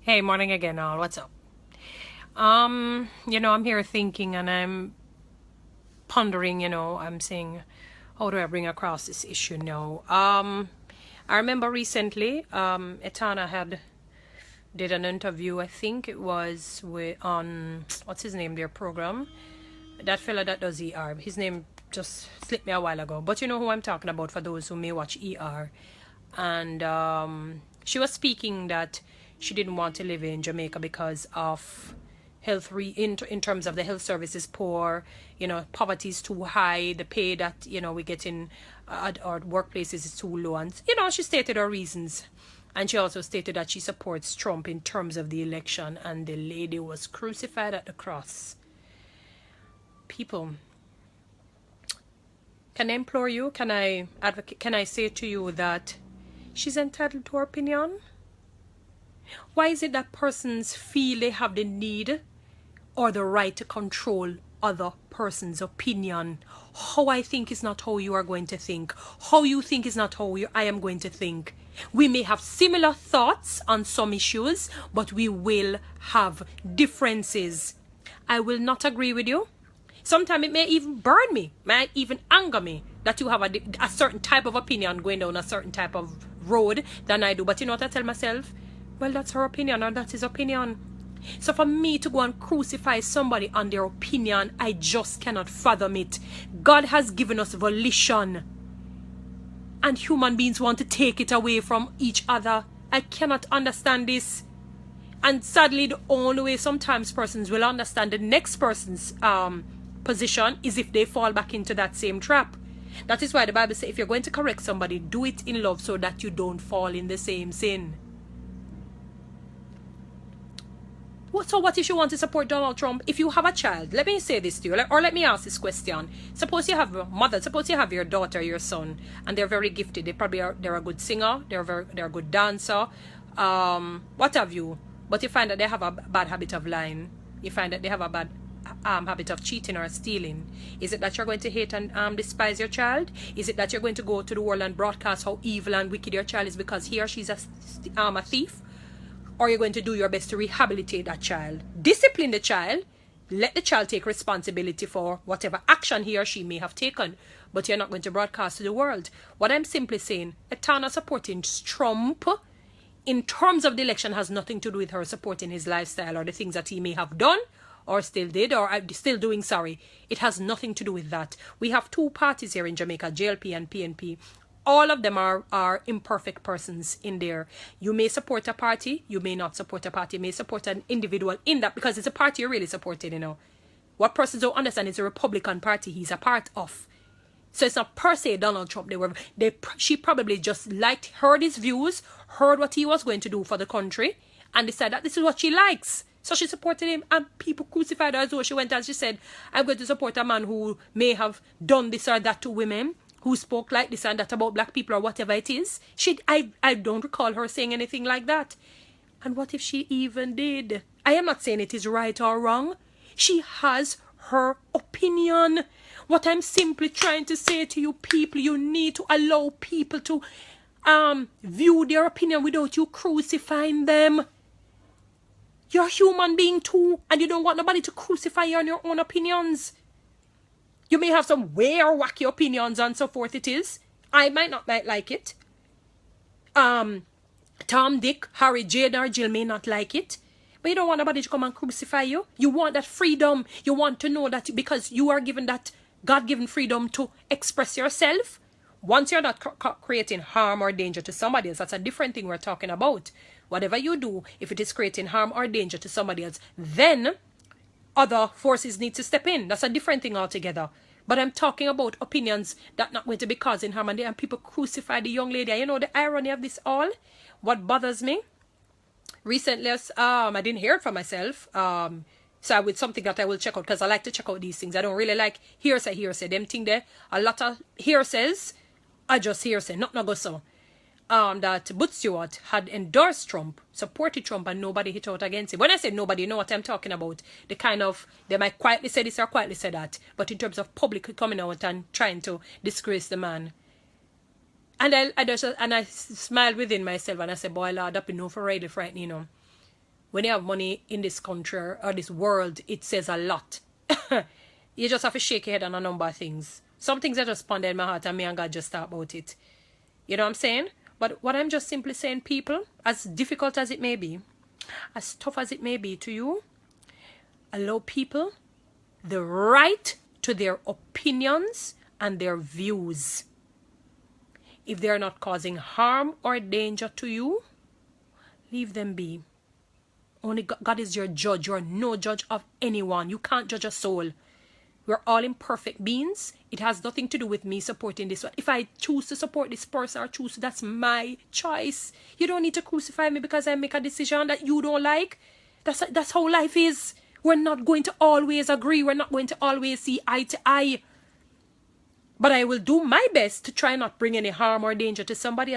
Hey, morning again, all. What's up? I'm here thinking and I'm pondering, I'm saying, how do I bring across this issue now? I remember recently, Etana had did an interview, I think it was on, what's his name, their program? That fella that does ER. His name just slipped me a while ago. But you know who I'm talking about for those who may watch ER. And she was speaking that she didn't want to live in Jamaica because of in terms of the health service is poor, poverty is too high, the pay that we get in at our workplaces is too low, and she stated her reasons. And she also stated that she supports Trump in terms of the election, and the lady was crucified at the cross. People, can I implore you, can I advocate, can I say to you that she's entitled to her opinion? Why is it that persons feel they have the need or the right to control other person's opinion? How I think is not how you are going to think. How you think is not how I am going to think. We may have similar thoughts on some issues, but we will have differences. I will not agree with you. Sometimes it may even burn me, might even anger me that you have a certain type of opinion going down a certain type of road than I do. But you know what I tell myself? Well, that's her opinion or that's his opinion. So for me to go and crucify somebody on their opinion, I just cannot fathom it. God has given us volition, and human beings want to take it away from each other. I cannot understand this. And sadly, the only way sometimes persons will understand the next person's position is if they fall back into that same trap. That is why the Bible says if you're going to correct somebody, do it in love so that you don't fall in the same sin. So what if you want to support Donald Trump? If you have a child, let me say this to you, or let me ask this question. Suppose you have a mother, suppose you have your daughter, your son, and they're very gifted. They're a good singer, they're a good dancer, what have you. But you find that they have a bad habit of lying. You find that they have a bad habit of cheating or stealing. Is it that you're going to hate and despise your child? Is it that you're going to go to the world and broadcast how evil and wicked your child is because he or she's a thief? Or you're going to do your best to rehabilitate that child, discipline the child, let the child take responsibility for whatever action he or she may have taken, but you're not going to broadcast to the world. What I'm simply saying, Etana supporting Trump in terms of the election has nothing to do with her supporting his lifestyle or the things that he may have done or still did or still doing, sorry. It has nothing to do with that. We have two parties here in Jamaica, JLP and PNP. All of them are imperfect persons in there. You may support a party, you may not support a party, you may support an individual in that because it's a party you're really supporting, What persons don't understand is the Republican Party he's a part of. So it's not per se Donald Trump. She probably just heard his views, heard what he was going to do for the country, and decided that this is what she likes. So she supported him, and people crucified her as though she went and she said, I'm going to support a man who may have done this or that to women, who spoke like this and that about black people or whatever it is. I don't recall her saying anything like that. And what if she even did? I am not saying it is right or wrong. She has her opinion. What I'm simply trying to say to you people, you need to allow people to view their opinion without you crucifying them. You're a human being too, and you don't want nobody to crucify you on your own opinions. You may have some way or wacky opinions and so forth it is. I might like it. Tom, Dick, Harry, Jane or Jill may not like it. But you don't want nobody to come and crucify you. You want that freedom. You want to know that because you are given that God-given freedom to express yourself. Once you're not creating harm or danger to somebody else, that's a different thing we're talking about. Whatever you do, if it is creating harm or danger to somebody else, then other forces need to step in. That's a different thing altogether. But I'm talking about opinions that not going to be causing harm, and people crucify the young lady. And you know the irony of this all? What bothers me? Recently, I didn't hear it for myself. So with something that I will check out because I like to check out these things. I don't really like hearsay. Them thing there, a lot of hearsays, I just hearsay, not go so. That Boots Stewart had endorsed Trump, supported Trump, and nobody hit out against him. When I say nobody, you know what I'm talking about. The kind of, they might quietly say this or quietly say that, but in terms of publicly coming out and trying to disgrace the man. And I smiled within myself and I said, boy, Lord, up enough already frightening, when you have money in this country or this world, it says a lot. You just have to shake your head on a number of things. Some things that just ponder in my heart, and me and God just talk about it. You know what I'm saying? But what I'm just simply saying, people, as difficult as it may be, as tough as it may be to you, allow people the right to their opinions and their views. If they're not causing harm or danger to you, leave them be. Only God is your judge. You're no judge of anyone. You can't judge a soul. We're all imperfect beings. It has nothing to do with me supporting this one. If I choose to support this person or choose, that's my choice. You don't need to crucify me because I make a decision that you don't like. That's how life is. We're not going to always agree. We're not going to always see eye to eye. But I will do my best to try not bring any harm or danger to somebody.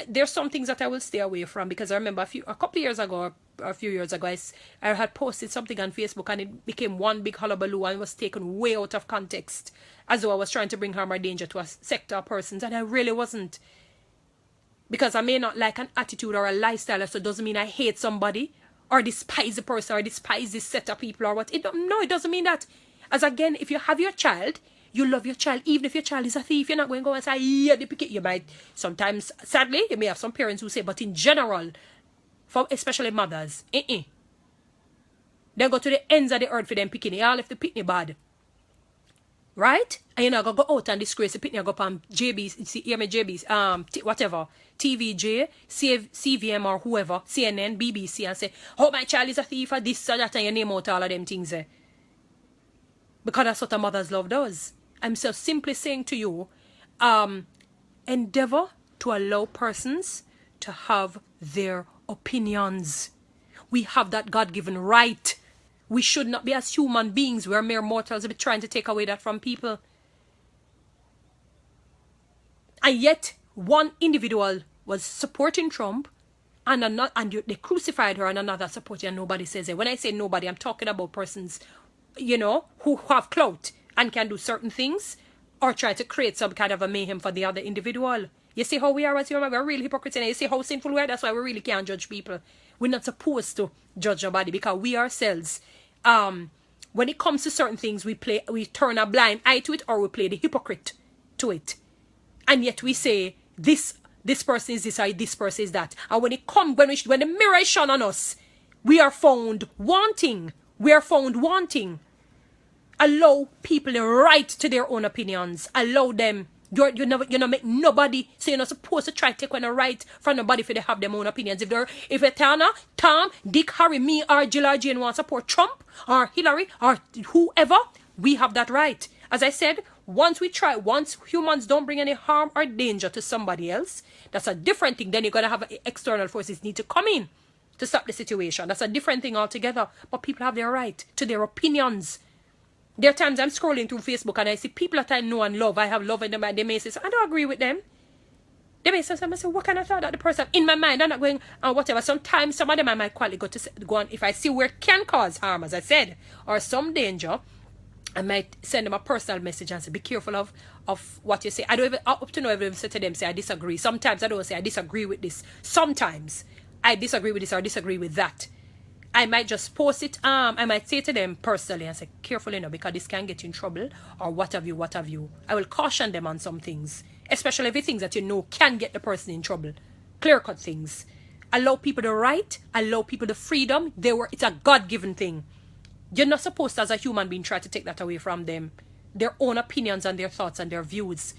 There's some things that I will stay away from, because I remember a couple of years ago, or a few years ago, I had posted something on Facebook and it became one big hullabaloo and was taken way out of context, as though I was trying to bring harm or danger to a sector of persons, and I really wasn't. Because I may not like an attitude or a lifestyle, so it doesn't mean I hate somebody or despise a person or despise this set of people or what. No, it doesn't mean that. As again, if you have your child, you love your child. Even if your child is a thief, you're not going to go and say, yeah, they pick it. You might, sometimes, sadly, you may have some parents who say, but in general, for especially mothers, they go to the ends of the earth for them picking it. All if they pick me bad. Right? And you're not going to go out and disgrace the picking, go up on JBs, hear me, JBs, whatever, TVJ, CVM or whoever, CNN, BBC, and say, oh, my child is a thief or this or that, and you name out all of them things there. Because that's what a mother's love does. I'm so simply saying to you, endeavor to allow persons to have their opinions. We have that God-given right. We should not be, as human beings, we're mere mortals, be trying to take away that from people. And yet, one individual was supporting Trump, and they crucified her, and another supporting, and nobody says it. When I say nobody, I'm talking about persons, who have clout and can do certain things or try to create some kind of a mayhem for the other individual. You see how we are as human? We're real hypocrites. And you see how sinful we are? That's why we really can't judge people. We're not supposed to judge nobody, because we ourselves, when it comes to certain things, we turn a blind eye to it, or we play the hypocrite to it. And yet we say, this person is this or this person is that. And when when the mirror is shone on us, we are found wanting. We are found wanting. Allow people the right to their own opinions. Allow them. You never make nobody, so you're not supposed to try to take on a right from nobody if they have their own opinions. If Tana, Tom, Dick, Harry, me, or Jill or Jane want to support Trump or Hillary or whoever, we have that right. As I said, once humans don't bring any harm or danger to somebody else, that's a different thing. Then you're gonna have external forces need to come in to stop the situation. That's a different thing altogether. But people have their right to their opinions. There are times I'm scrolling through Facebook and I see people that I know and love. I have love in them, and they may say, I don't agree with them. They may say, what kind of thought that the person, in my mind, I'm not going, whatever. Sometimes some of them I might quietly go on, if I see where it can cause harm, as I said, or some danger, I might send them a personal message and say, be careful of what you say. I don't even, up to now, I've even said to them, say, I disagree. Sometimes I don't say, I disagree with this. Sometimes I disagree with this or disagree with that. I might just post it. I might say to them personally and say, careful, because this can get you in trouble, or what have you. I will caution them on some things, especially if it's things that can get the person in trouble. Clear-cut things. Allow people the right, allow people the freedom. It's a God-given thing. You're not supposed to, as a human being, try to take that away from them. Their own opinions and their thoughts and their views.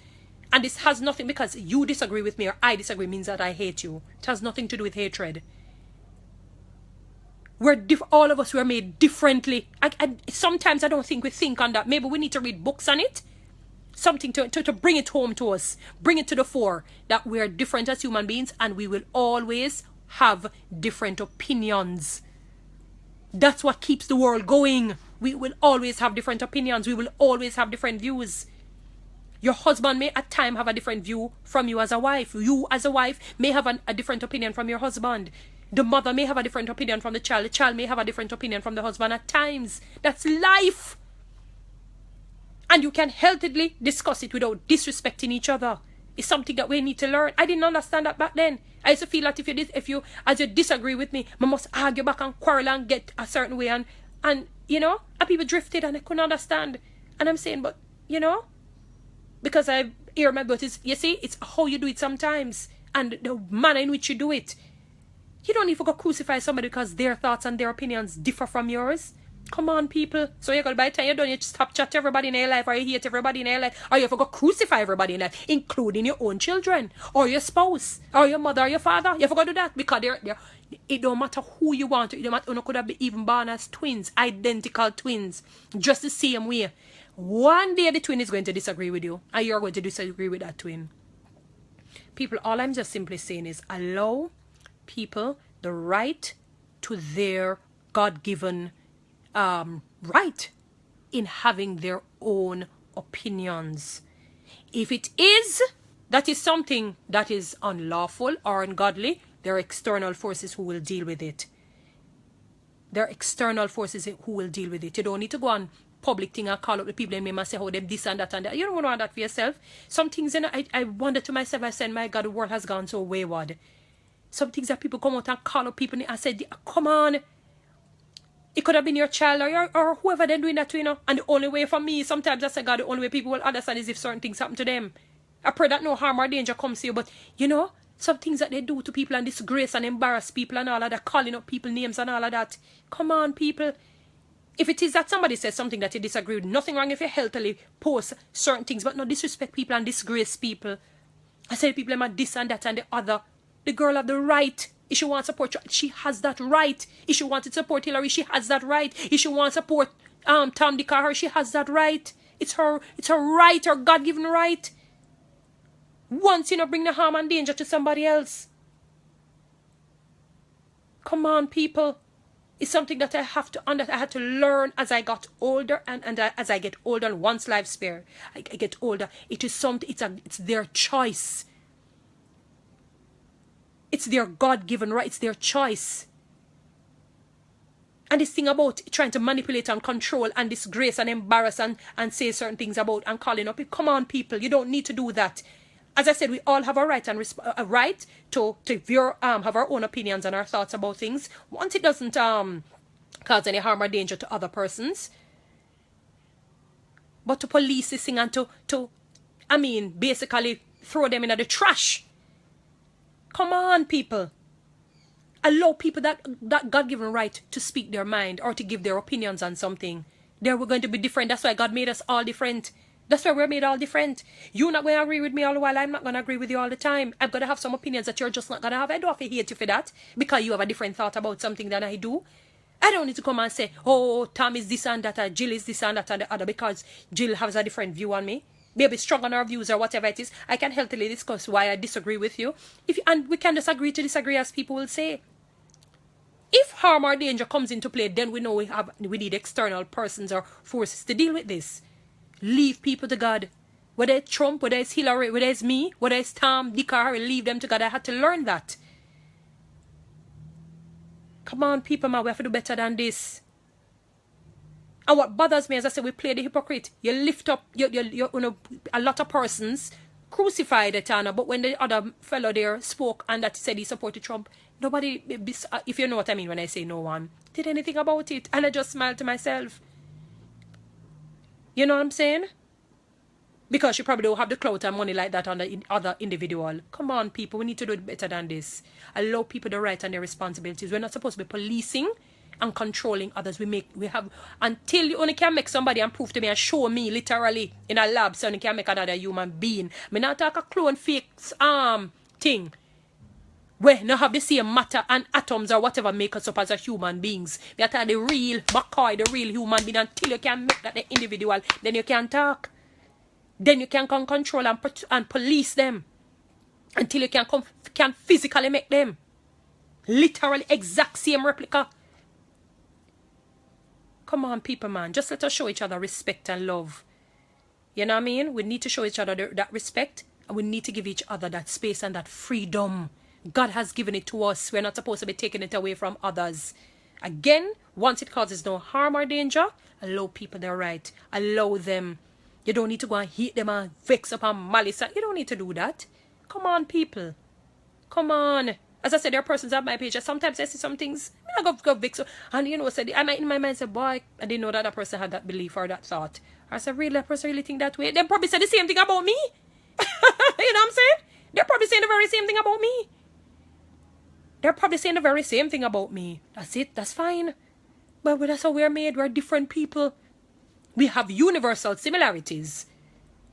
And this has nothing, because you disagree with me or I disagree means that I hate you. It has nothing to do with hatred. All of us were made differently. Sometimes I don't think we think on that. Maybe we need to read books on it. Something to bring it home to us. Bring it to the fore. That we are different as human beings, and we will always have different opinions. That's what keeps the world going. We will always have different opinions. We will always have different views. Your husband may at times have a different view from you as a wife. You as a wife may have a different opinion from your husband. The mother may have a different opinion from the child. The child may have a different opinion from the husband at times. That's life. And you can healthily discuss it without disrespecting each other. It's something that we need to learn. I didn't understand that back then. I used to feel that if you as you disagree with me, I must argue back and quarrel and get a certain way and you know, and people drifted and I couldn't understand. And I'm saying, but you know, because I hear my but you see, it's how you do it sometimes and the manner in which you do it. You don't need to go crucify somebody because their thoughts and their opinions differ from yours. Come on, people. So you're going to, by the time you're done, you stop chat to everybody in your life, or you hate everybody in your life, or you have to go crucify everybody in life, including your own children, or your spouse, or your mother, or your father. You have to go do that because it don't matter who you want. It don't matter. You could have been even born as twins, identical twins, just the same way. One day the twin is going to disagree with you, and you're going to disagree with that twin. People, all I'm just simply saying is allow people the right to their God-given right in having their own opinions. If it is, that is something that is unlawful or ungodly, there are external forces who will deal with it. There are external forces who will deal with it. You don't need to go on public thing and call up the people and say how them this and that and that. You don't want that for yourself. Some things, you know, I wonder to myself, I said, my God, the world has gone so wayward. Some things that people come out and call up people and say, come on. It could have been your child or whoever they're doing that to, you know. And the only way for me, sometimes I say, God, the only way people will understand is if certain things happen to them. I pray that no harm or danger comes to you. But, you know, some things that they do to people and disgrace and embarrass people and all of that, calling up people names and all of that. Come on, people. If it is that somebody says something that you disagree with, nothing wrong if you healthily post certain things, but not disrespect people and disgrace people. I say people are this and that and the other. The girl have the right. If she wants support, she has that right. If she wants to support Hillary, she has that right. If she wants to support Tom, Dick, or her, she has that right. It's her right, her God-given right. Once, you know, bring the harm and danger to somebody else. Come on, people. It's something that I have to I had to learn as I got older and as I get older. Once life's spare, I get older. It is something. It's their choice. It's their God-given right. It's their choice. And this thing about trying to manipulate and control and disgrace and embarrass and say certain things about and calling up. Come on, people. You don't need to do that. As I said, we all have a right and a right to have our own opinions and our thoughts about things. Once it doesn't cause any harm or danger to other persons. But to police this thing and to basically throw them in the trash. Come on, people. Allow people that God-given right to speak their mind or to give their opinions on something. We're going to be different. That's why God made us all different. That's why we're made all different. You're not going to agree with me all the while. I'm not going to agree with you all the time. I've got to have some opinions that you're just not going to have. I don't have to hate you for that because you have a different thought about something than I do. I don't need to come and say, oh, Tom is this and that, or Jill is this and that and the other because Jill has a different view on me. Maybe strong on our views or whatever it is. I can healthily discuss why I disagree with you. And we can just agree to disagree, as people will say. If harm or danger comes into play, then we know we need external persons or forces to deal with this. Leave people to God. Whether it's Trump, whether it's Hillary, whether it's me, whether it's Tom, Dick, or Harry, leave them to God. I had to learn that. Come on, people, man, we have to do better than this. And what bothers me, as I said, we play the hypocrite. You lift up a lot of persons, crucified it, but when the other fellow there spoke and that said he supported Trump, nobody, if you know what I mean when I say no one, did anything about it. And I just smiled to myself. You know what I'm saying? Because you probably don't have the clout and money like that on the other individual. Come on, people, we need to do it better than this. Allow people the right and their responsibilities. We're not supposed to be policing and controlling others. We have until you only can make somebody and prove to me and show me literally in a lab so you can make another human being. Me not talk a clone fake thing where no have the same matter and atoms or whatever make us up as a human beings. We are the real McCoy, the real human being. Until you can make that the individual, then you can talk. Then you can control and police them. Until you can physically make them. Literally exact same replica. Come on, people, man. Just let us show each other respect and love. You know what I mean? We need to show each other that respect. And we need to give each other that space and that freedom. God has given it to us. We're not supposed to be taking it away from others. Again, once it causes no harm or danger, allow people their right. Allow them. You don't need to go and hate them and vex up and malice. You don't need to do that. Come on, people. Come on. As I said, there are persons at my page. Sometimes I see some things, I go vex. And you know, said I might in my mind say, boy, I didn't know that that person had that belief or that thought. I said, really, that person really think that way? They probably say the same thing about me. You know what I'm saying? They're probably saying the very same thing about me. They're probably saying the very same thing about me. That's it. That's fine. But that's how we're made. We're different people. We have universal similarities.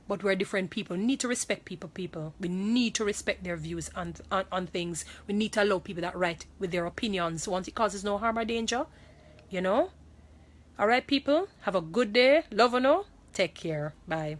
But we're different people. We need to respect people. We need to respect their views on things. We need to allow people that right with their opinions once it causes no harm or danger. You know? Alright, people. Have a good day. Love you. Take care. Bye.